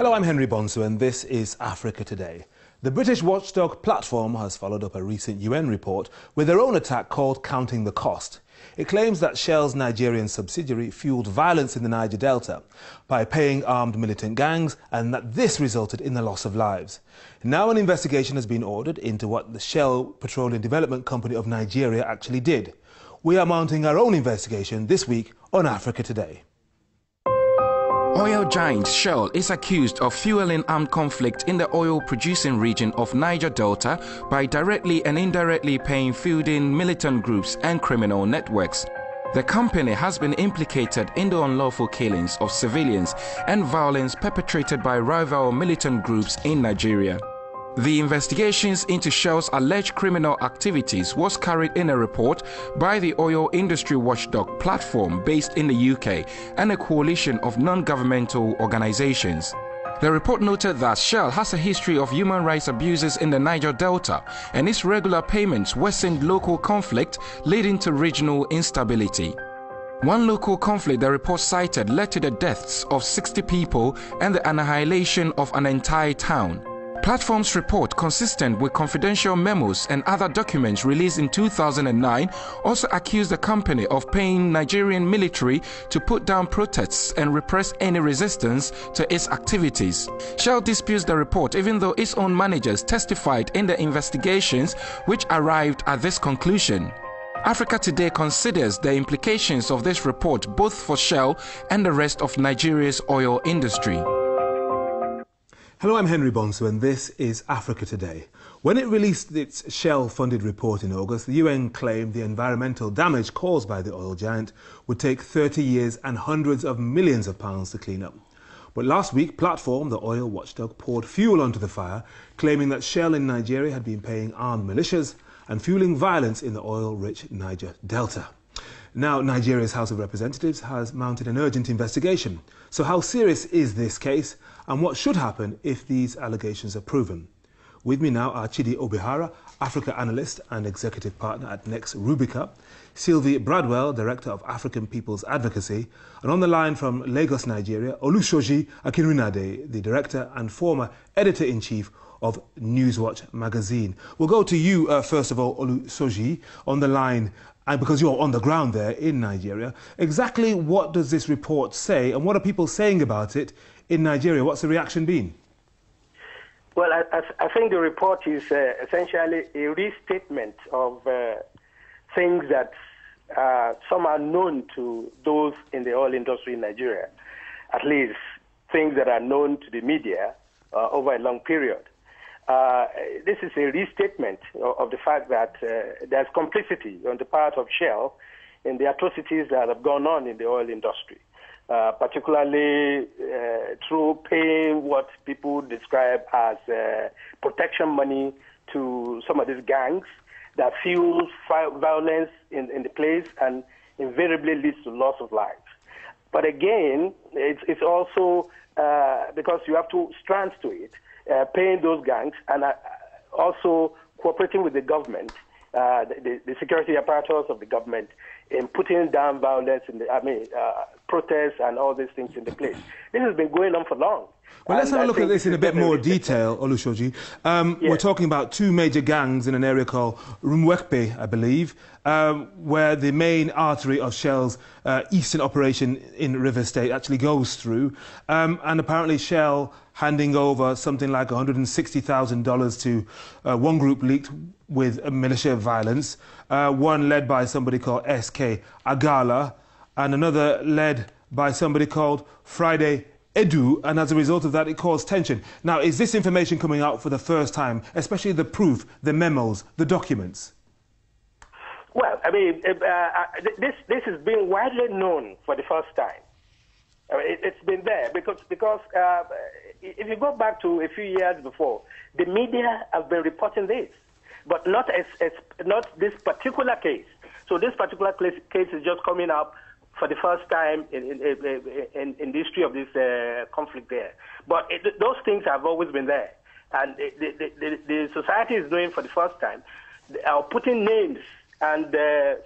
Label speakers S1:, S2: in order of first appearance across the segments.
S1: Hello, I'm Henry Bonsu and this is Africa Today. The British watchdog Platform has followed up a recent UN report with their own attack called Counting the Cost. It claims that Shell's Nigerian subsidiary fueled violence in the Niger Delta by paying armed militant gangs and that this resulted in the loss of lives. Now an investigation has been ordered into what the Shell Petroleum Development Company of Nigeria actually did. We are mounting our own investigation this week on Africa Today.
S2: Oil giant Shell is accused of fueling armed conflict in the oil-producing region of Niger Delta by directly and indirectly paying fielding militant groups and criminal networks. The company has been implicated in the unlawful killings of civilians and violence perpetrated by rival militant groups in Nigeria. The investigations into Shell's alleged criminal activities was carried in a report by the oil industry watchdog Platform based in the UK and a coalition of non-governmental organizations. The report noted that Shell has a history of human rights abuses in the Niger Delta and its regular payments worsened local conflict, leading to regional instability. One local conflict the report cited led to the deaths of 60 people and the annihilation of an entire town. Platform's report, consistent with confidential memos and other documents released in 2009, also accused the company of paying Nigerian military to put down protests and repress any resistance to its activities. Shell disputes the report, even though its own managers testified in the investigations which arrived at this conclusion. Africa Today considers the implications of this report both for Shell and the rest of Nigeria's oil industry.
S1: Hello, I'm Henry Bonsu and this is Africa Today. When it released its Shell-funded report in August, the UN claimed the environmental damage caused by the oil giant would take 30 years and hundreds of millions of pounds to clean up. But last week, Platform, the oil watchdog, poured fuel onto the fire, claiming that Shell in Nigeria had been paying armed militias and fueling violence in the oil-rich Niger Delta. Now, Nigeria's House of Representatives has mounted an urgent investigation. So how serious is this case and what should happen if these allegations are proven? With me now are Chidi Obihara, Africa analyst and executive partner at Next Rubica, Sylvie Bradwell, Director of African People's Advocacy, and on the line from Lagos, Nigeria, Olusoji Akinrinade, the Director and former Editor-in-Chief of Newswatch magazine. We'll go to you first of all, Olusoji, on the line, and because you're on the ground there in Nigeria. Exactly what does this report say and what are people saying about it in Nigeria? What's the reaction been?
S3: Well, I think the report is essentially a restatement of things that some are known to those in the oil industry in Nigeria, at least things that are known to the media over a long period. This is a restatement of the fact that there's complicity on the part of Shell in the atrocities that have gone on in the oil industry, particularly through paying what people describe as protection money to some of these gangs that fuels violence in the place and invariably leads to loss of life. But again, it's also because you have two strands to it. Paying those gangs and also cooperating with the government, the security apparatus of the government, in putting down violence in protests and all these things in the place. This has been going on for long.
S1: Well, let's have a look at this in a bit more detail, Olusoji. Yes. We're talking about two major gangs in an area called Rumwekpe, I believe, where the main artery of Shell's eastern operation in River State actually goes through. And apparently Shell handing over something like $160,000 to one group leaked with militia violence, one led by somebody called S.K. Agala, and another led by somebody called Friday Edu, and as a result of that, it caused tension. Now, is this information coming out for the first time, especially the proof, the memos, the documents?
S3: Well, I mean, this has been widely known for the first time. It's been there because if you go back to a few years before, the media have been reporting this, but not this particular case. So this particular case is just coming up for the first time in the history of this conflict there. But those things have always been there. And the society is doing for the first time, are putting names and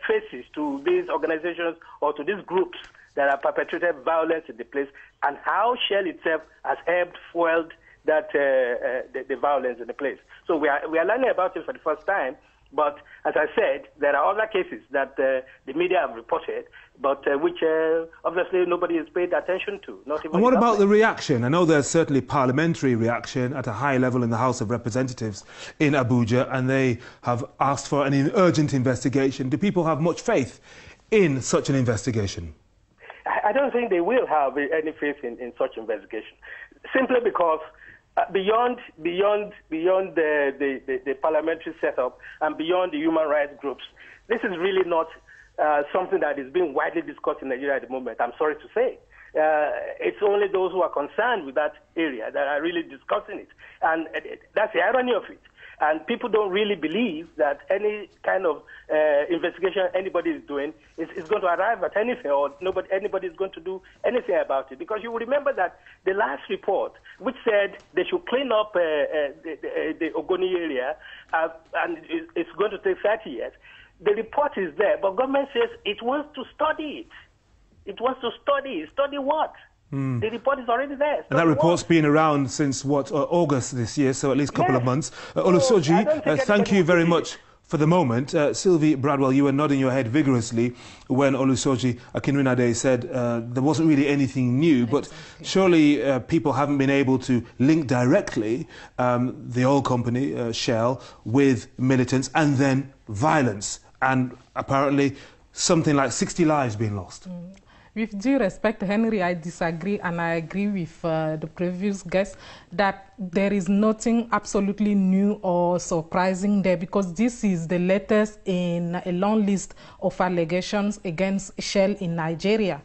S3: faces to these organizations or to these groups that have perpetrated violence in the place, and how Shell itself has helped fueled that the violence in the place. So we are learning about it for the first time. But as I said, there are other cases that the media have reported, but which obviously nobody has paid attention to. Not even.
S1: And what about the reaction? I know there's certainly parliamentary reaction at a high level in the House of Representatives in Abuja, and they have asked for an urgent investigation. Do people have much faith in such an investigation?
S3: I don't think they will have any faith in such investigation, simply because beyond the parliamentary setup and beyond the human rights groups, this is really not something that is being widely discussed in Nigeria at the moment, I'm sorry to say. It's only those who are concerned with that area that are really discussing it. And that's the irony of it. And people don't really believe that any kind of investigation anybody is doing is going to arrive at anything, or anybody is going to do anything about it. Because you will remember that the last report, which said they should clean up the Ogoni area, and it's going to take 30 years, the report is there, but government says it wants to study it. It wants to study. Study what? The report is already there.
S1: And that report's been around since, what, August this year, so at least a couple of months. Olusoji, thank you very much for the moment. Sylvie Bradwell, you were nodding your head vigorously when Olusoji Akinrinade said there wasn't really anything new, but surely people haven't been able to link directly the oil company, Shell, with militants and then violence, and apparently something like 60 lives being lost.
S4: With due respect, Henry, I disagree, and I agree with the previous guest that there is nothing absolutely new or surprising there, because this is the latest in a long list of allegations against Shell in Nigeria.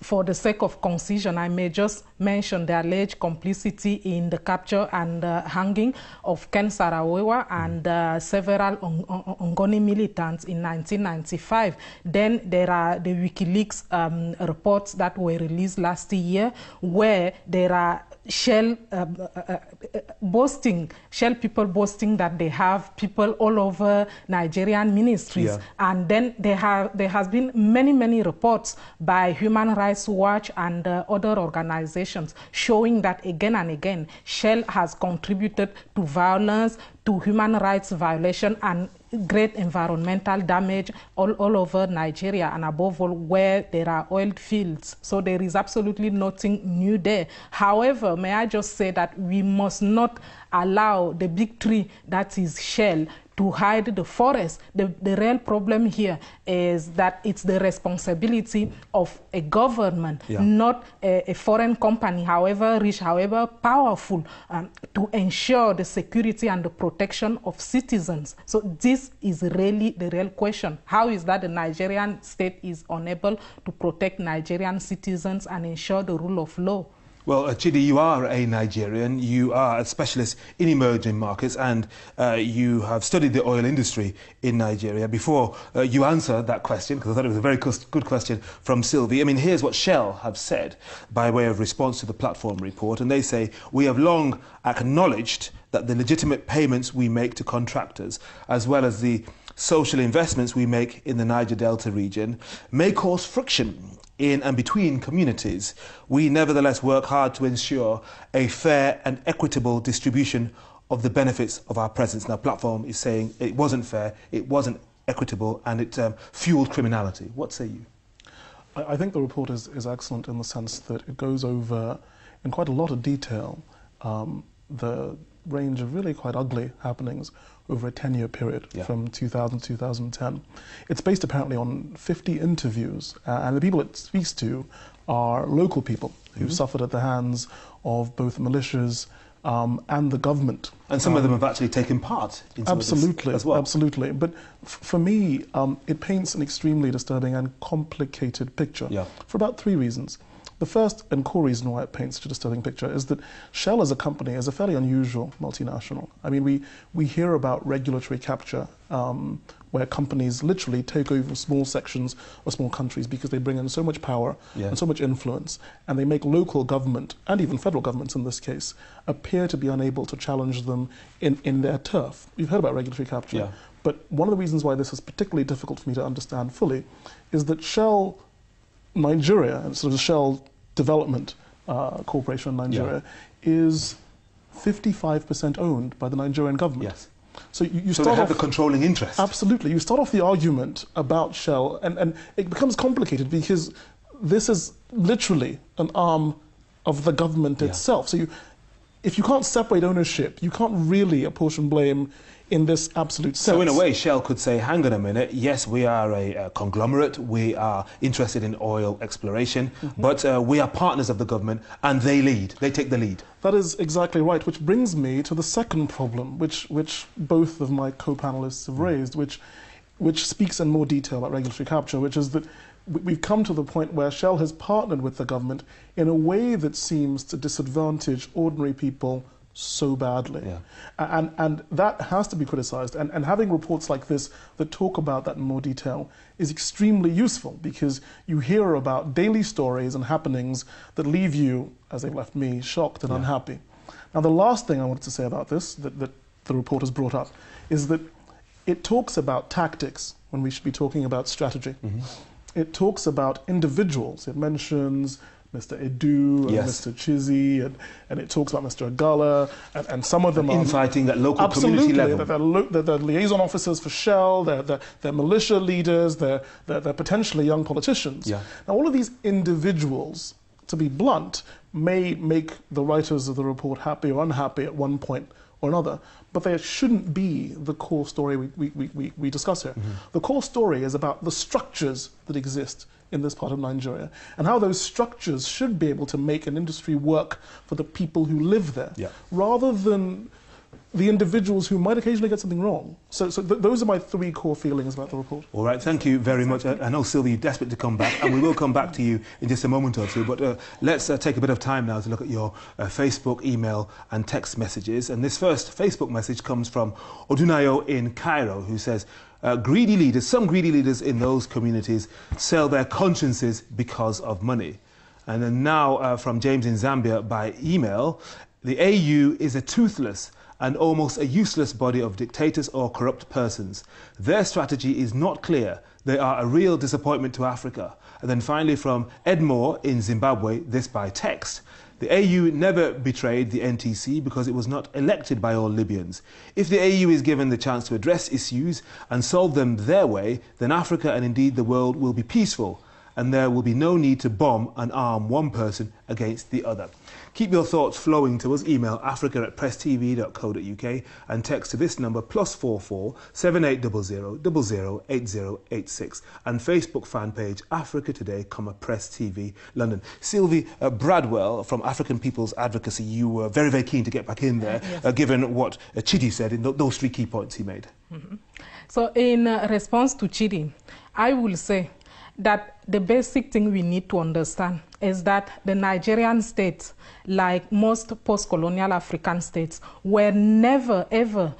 S4: For the sake of concision, I may just mention the alleged complicity in the capture and hanging of Ken Saro-Wiwa and several Ngoni militants in 1995. Then there are the WikiLeaks reports that were released last year, where there are Shell Shell people boasting that they have people all over Nigerian ministries. And then there has been many reports by Human Rights Watch and other organizations showing that again and again Shell has contributed to violence, to human rights violation, and great environmental damage all over Nigeria, and above all where there are oil fields. So there is absolutely nothing new there. However, may I just say that we must not allow the big tree that is Shell to hide the forest. The real problem here is that it's the responsibility of a government, not a foreign company, however rich, however powerful, to ensure the security and the protection of citizens. So this is really the real question. How is that the Nigerian state is unable to protect Nigerian citizens and ensure the rule of law?
S1: Well, Chidi, you are a Nigerian, you are a specialist in emerging markets, and you have studied the oil industry in Nigeria. Before you answer that question, because I thought it was a very good question from Sylvie, I mean, here's what Shell have said by way of response to the platform report, and they say, we have long acknowledged that the legitimate payments we make to contractors, as well as the social investments we make in the Niger Delta region, may cause friction in and between communities. We nevertheless work hard to ensure a fair and equitable distribution of the benefits of our presence. Now, Platform is saying it wasn't fair, it wasn't equitable, and it fueled criminality. What say you?
S5: I think the report is excellent in the sense that it goes over in quite a lot of detail the range of really quite ugly happenings over a 10-year period from 2000 to 2010. It's based apparently on 50 interviews, and the people it speaks to are local people who've suffered at the hands of both militias and the government.
S1: And some of them have actually taken part in some of this as well.
S5: Absolutely. But for me, it paints an extremely disturbing and complicated picture for about 3 reasons. The first and core reason why it paints such a disturbing picture is that Shell as a company is a fairly unusual multinational. I mean, we hear about regulatory capture where companies literally take over small sections of small countries because they bring in so much power and so much influence, and they make local government, and even federal governments in this case, appear to be unable to challenge them in their turf. We've heard about regulatory capture, but one of the reasons why this is particularly difficult for me to understand fully is that Shell Nigeria, and sort of Shell development corporation in Nigeria is 55% owned by the Nigerian government.
S1: Yes.
S5: So you
S1: so
S5: start
S1: they have
S5: off,
S1: the controlling interest.
S5: Absolutely. You start off the argument about Shell, and it becomes complicated because this is literally an arm of the government itself. So if you can't separate ownership, you can't really apportion blame in this absolute sense.
S1: So in a way, Shell could say, hang on a minute, yes, we are a conglomerate, we are interested in oil exploration, but we are partners of the government, and they take the lead.
S5: That is exactly right, which brings me to the second problem, which both of my co-panelists have raised, which speaks in more detail about regulatory capture, which is that we've come to the point where Shell has partnered with the government in a way that seems to disadvantage ordinary people so badly. And that has to be criticized. And having reports like this that talk about that in more detail is extremely useful, because you hear about daily stories and happenings that leave you, as they've left me, shocked and unhappy. Now, the last thing I wanted to say about this, that the report has brought up, is that it talks about tactics when we should be talking about strategy. It talks about individuals. It mentions Mr. Edu and Mr. Chidi, and it talks about Mr. Agala, and some of them are
S1: infighting at local community level.
S5: They're liaison officers for Shell, they're militia leaders, they're potentially young politicians. Now, all of these individuals, to be blunt, may make the writers of the report happy or unhappy at one point or another, but they shouldn't be the core story we discuss here. The core story is about the structures that exist in this part of Nigeria, and how those structures should be able to make an industry work for the people who live there, rather than the individuals who might occasionally get something wrong. So those are my three core feelings about the report.
S1: All right, thank you very much. I know, Sylvie, you're desperate to come back, and we will come back to you in just a moment or two, but let's take a bit of time now to look at your Facebook, email and text messages. And this first Facebook message comes from Odunayo in Cairo, who says, greedy leaders, some greedy leaders in those communities sell their consciences because of money. And then now from James in Zambia by email, the AU is a toothless and almost a useless body of dictators or corrupt persons. Their strategy is not clear. They are a real disappointment to Africa. And then finally from Edmore in Zimbabwe, this by text. The AU never betrayed the NTC because it was not elected by all Libyans. If the AU is given the chance to address issues and solve them their way, then Africa and indeed the world will be peaceful, and there will be no need to bomb and arm one person against the other. Keep your thoughts flowing to us. Email africa@presstv.co.uk and text to this number +44 7800 008086, and Facebook fan page Africa Today, Press TV London. Sylvie Bradwell from African People's Advocacy, you were very, very keen to get back in there, given what Chidi said in those three key points he made.
S4: So in response to Chidi, I will say that the basic thing we need to understand is that the Nigerian state, like most post-colonial African states, were never ever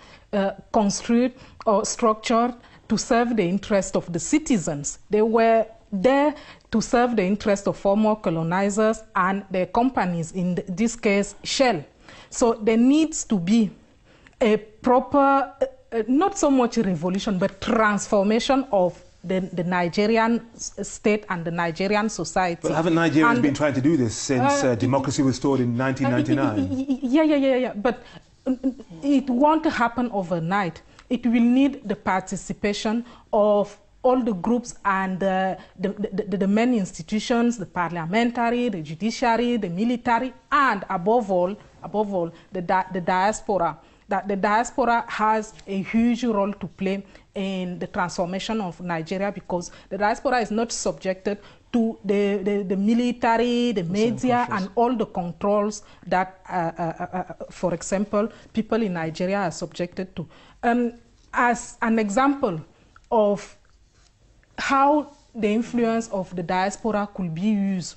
S4: construed or structured to serve the interest of the citizens. They were there to serve the interest of former colonizers and their companies, in this case Shell. So there needs to be a proper, not so much revolution, but transformation of the Nigerian state and the Nigerian society.
S1: But haven't Nigerians been trying to do this since democracy was restored in 1999?
S4: Yeah. But it won't happen overnight. It will need the participation of all the groups and the main institutions, the parliamentary, the judiciary, the military, and above all, the diaspora. That the diaspora has a huge role to play in the transformation of Nigeria, because the diaspora is not subjected to the military, the media, and all the controls that, for example, people in Nigeria are subjected to. As an example of how the influence of the diaspora could be used,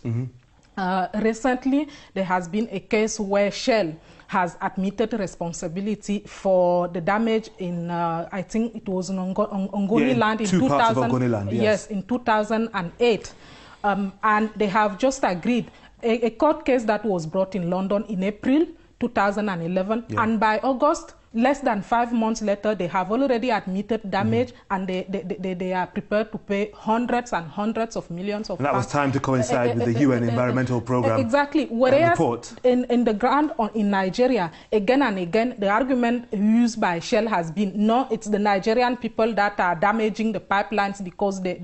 S4: recently there has been a case where Shell has admitted responsibility for the damage in, I think it was in Ngoni land in 2000. Yes, in 2008, and they have just agreed a court case that was brought in London in April 2011, and by August, less than 5 months later, they have already admitted damage, and they are prepared to pay hundreds and hundreds of millions of pounds.
S1: And that was time to coincide with the UN Environmental Programme
S4: exactly. Whereas
S1: report.
S4: In the ground in Nigeria, again and again, the argument used by Shell has been, no, it's the Nigerian people that are damaging the pipelines because they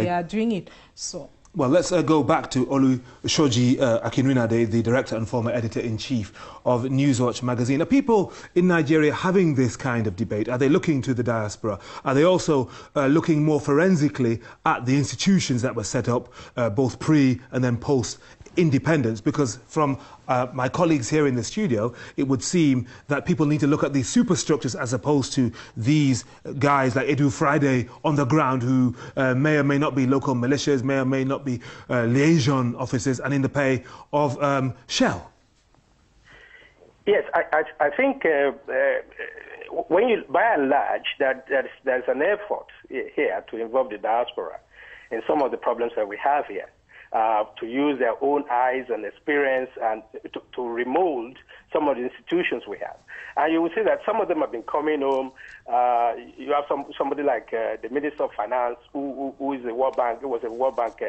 S4: are doing it. So.
S1: Well, let's go back to Olusoji Akinrinade, the director and former editor-in-chief of Newswatch magazine. Are people in Nigeria having this kind of debate? Are they looking to the diaspora? Are they also looking more forensically at the institutions that were set up, both pre and then post-independence? Because from my colleagues here in the studio, it would seem that people need to look at these superstructures as opposed to these guys like Edu Friday on the ground who may or may not be local militias, may or may not be liaison officers and in the pay of Shell.
S3: Yes, I think when you, by and large, there's an effort here to involve the diaspora in some of the problems that we have here. To use their own eyes and experience and to remold some of the institutions we have. And you will see that some of them have been coming home. You have somebody like the Minister of Finance, who is a World Bank, who was a World Bank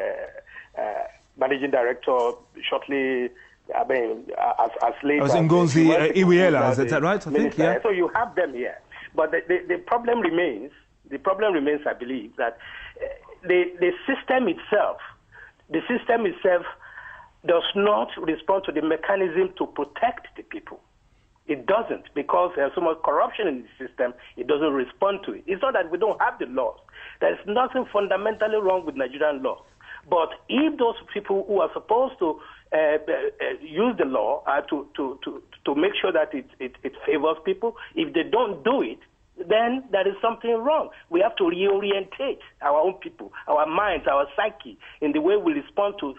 S3: managing director shortly, I mean, as late as...
S1: Ngonzi Iweala, is that right? I think, yeah.
S3: So you have them here. But the problem remains, I believe, that the system itself does not respond to the mechanism to protect the people. It doesn't, because there's so much corruption in the system, it doesn't respond to it. It's not that we don't have the laws. There's nothing fundamentally wrong with Nigerian laws. But if those people who are supposed to use the law to make sure that it favors people, if they don't do it, then there is something wrong. We have to reorientate our own people, our minds, our psyche, in the way we respond to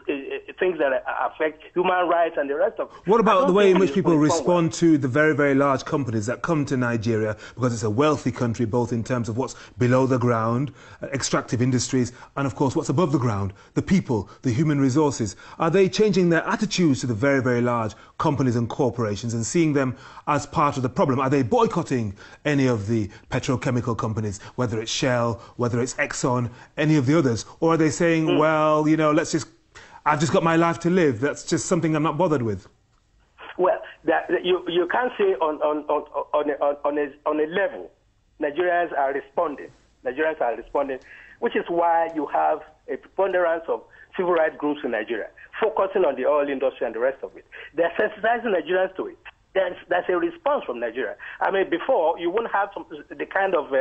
S3: things that affect human rights and the rest of it.
S1: What about the way in which people respond to the very, very large companies that come to Nigeria, because it's a wealthy country, both in terms of what's below the ground, extractive industries, and of course what's above the ground, the people, the human resources? Are they changing their attitudes to the very, very large companies and corporations and seeing them as part of the problem? Are they boycotting any of the petrochemical companies, whether it's Shell, whether it's Exxon, any of the others? Or are they saying, well, you know, I've just got my life to live, that's just something I'm not bothered with?
S3: Well, you can't say on a level, Nigerians are responding, which is why you have a preponderance of civil rights groups in Nigeria, focusing on the oil industry and the rest of it. They're sensitizing Nigerians to it. That's a response from Nigeria. I mean, before, you wouldn't have the kind of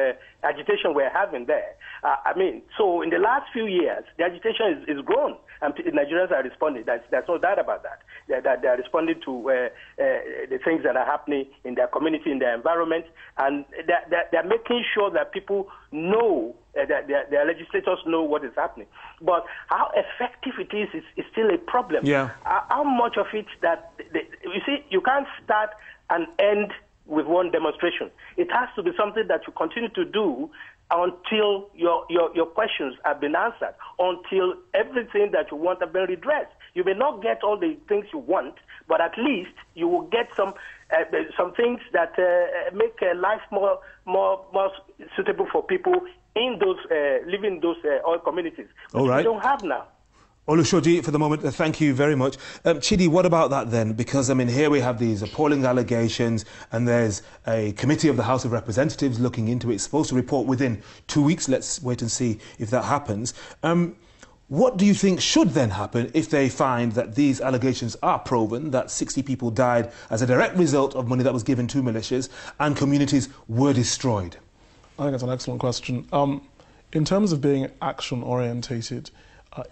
S3: agitation we're having there. So in the last few years, the agitation is grown, and Nigerians are responding. There's no doubt about that. They're responding to the things that are happening in their community, in their environment, and they're making sure that people know, that their legislators know what is happening. But how effective it is still a problem.
S1: Yeah.
S3: How much of it you see, you can't start and end with one demonstration. It has to be something that you continue to do until your questions have been answered, until everything that you want have been redressed. You may not get all the things you want, but at least you will get some things that make life more suitable for people in those living in those oil communities, which we don't have now.
S1: Olusoji, for the moment, thank you very much. Chidi, what about that then? Because, I mean, here we have these appalling allegations and there's a committee of the House of Representatives looking into it. It's supposed to report within 2 weeks. Let's wait and see if that happens. What do you think should then happen if they find that these allegations are proven, that 60 people died as a direct result of money that was given to militias and communities were destroyed?
S5: I think that's an excellent question. In terms of being action-orientated,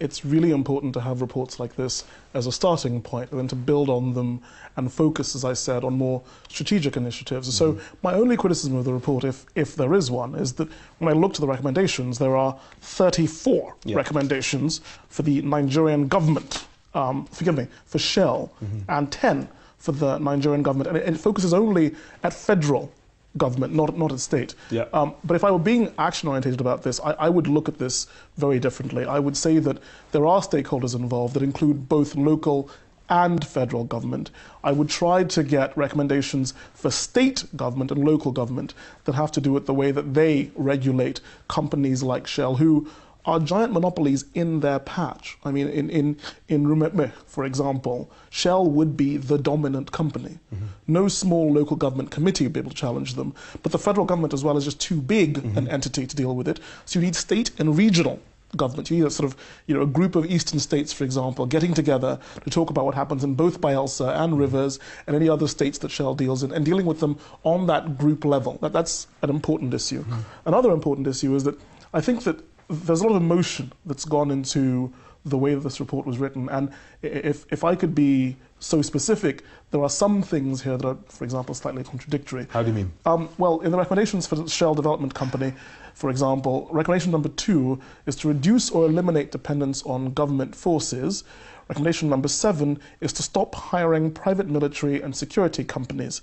S5: it's really important to have reports like this as a starting point and then to build on them and focus, as I said, on more strategic initiatives. So my only criticism of the report, if there is one, is that when I looked at the recommendations, there are 34 recommendations for the Nigerian government, for Shell, and 10 for the Nigerian government. And it focuses only at federal government, not at state. But if I were being action-oriented about this, I would look at this very differently. I would say that there are stakeholders involved that include both local and federal government. I would try to get recommendations for state government and local government that have to do with the way that they regulate companies like Shell, who are giant monopolies in their patch. I mean, in Rumekbe, for example, Shell would be the dominant company. No small local government committee would be able to challenge them, but the federal government as well is just too big an entity to deal with it. So you need state and regional government. You need a sort of, a group of eastern states, for example, getting together to talk about what happens in both Bayelsa and Rivers and any other states that Shell deals in, and dealing with them on that group level. That's an important issue. Another important issue is that I think that there's a lot of emotion that's gone into the way that this report was written, and if I could be so specific, there are some things here that are, for example, slightly contradictory.
S1: How do you mean?
S5: Well, in the recommendations for the Shell Development Company, for example, recommendation number 2 is to reduce or eliminate dependence on government forces. Recommendation number 7 is to stop hiring private military and security companies.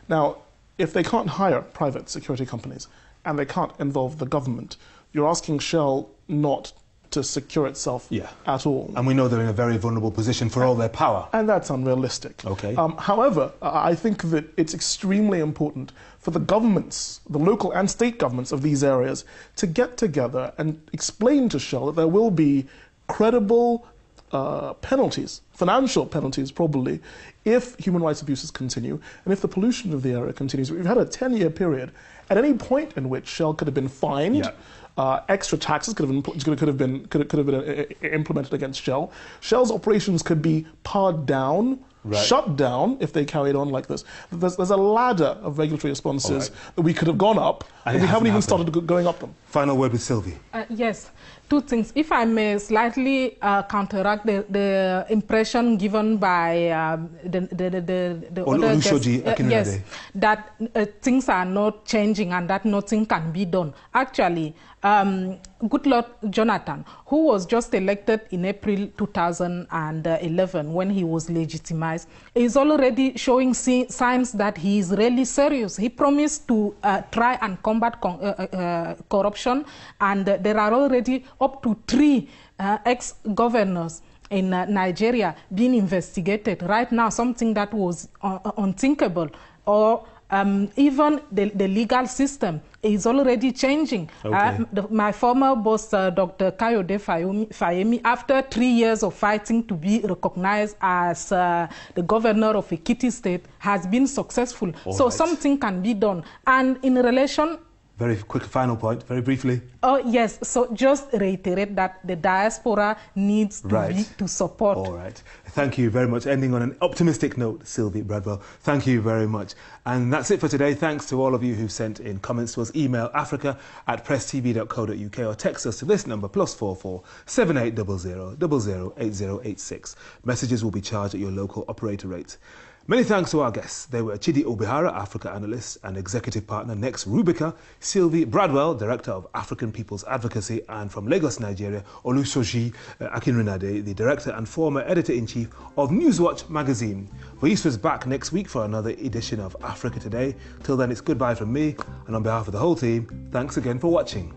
S5: Now, if they can't hire private security companies and they can't involve the government, you're asking Shell not to secure itself at all.
S1: And we know they're in a very vulnerable position for all their power.
S5: And that's unrealistic.
S1: Okay.
S5: However, I think that it's extremely important for the governments, the local and state governments of these areas, to get together and explain to Shell that there will be credible penalties, financial penalties probably, if human rights abuses continue and if the pollution of the area continues. We've had a 10-year period at any point in which Shell could have been fined. Extra taxes could have been implemented against Shell. Shell's operations could be pared down, shut down if they carried on like this. There's a ladder of regulatory responses that we could have gone up, and we haven't even started going up them.
S1: Final word with Sylvie.
S4: Yes, 2 things. If I may slightly counteract the impression given by the other guests, yes, that things are not changing and that nothing can be done. Actually, Goodluck Jonathan, who was just elected in April 2011 when he was legitimized, is already showing signs that he is really serious. He promised to try and combat corruption, and there are already up to 3 ex-governors in Nigeria being investigated right now, something that was unthinkable. Or even the legal system is already changing. My former boss, Dr. Kayode Fayemi, after 3 years of fighting to be recognized as the governor of Ekiti State, has been successful. So something can be done. And in relation...
S1: Very quick final point, very briefly.
S4: Oh, yes. So just reiterate that the diaspora needs to support.
S1: All right. Thank you very much. Ending on an optimistic note, Sylvie Bradwell. Thank you very much. And that's it for today. Thanks to all of you who've sent in comments to us. Email africa@presstv.co.uk or text us to this number, +44 7800 008086. Messages will be charged at your local operator rate. Many thanks to our guests. They were Chidi Obihara, Africa analyst and executive partner, Next Rubica; Sylvie Bradwell, director of African People's Advocacy; and from Lagos, Nigeria, Olusoji Akinrinade, the director and former editor-in-chief of Newswatch magazine. Voice back next week for another edition of Africa Today. Till then, it's goodbye from me, and on behalf of the whole team, thanks again for watching.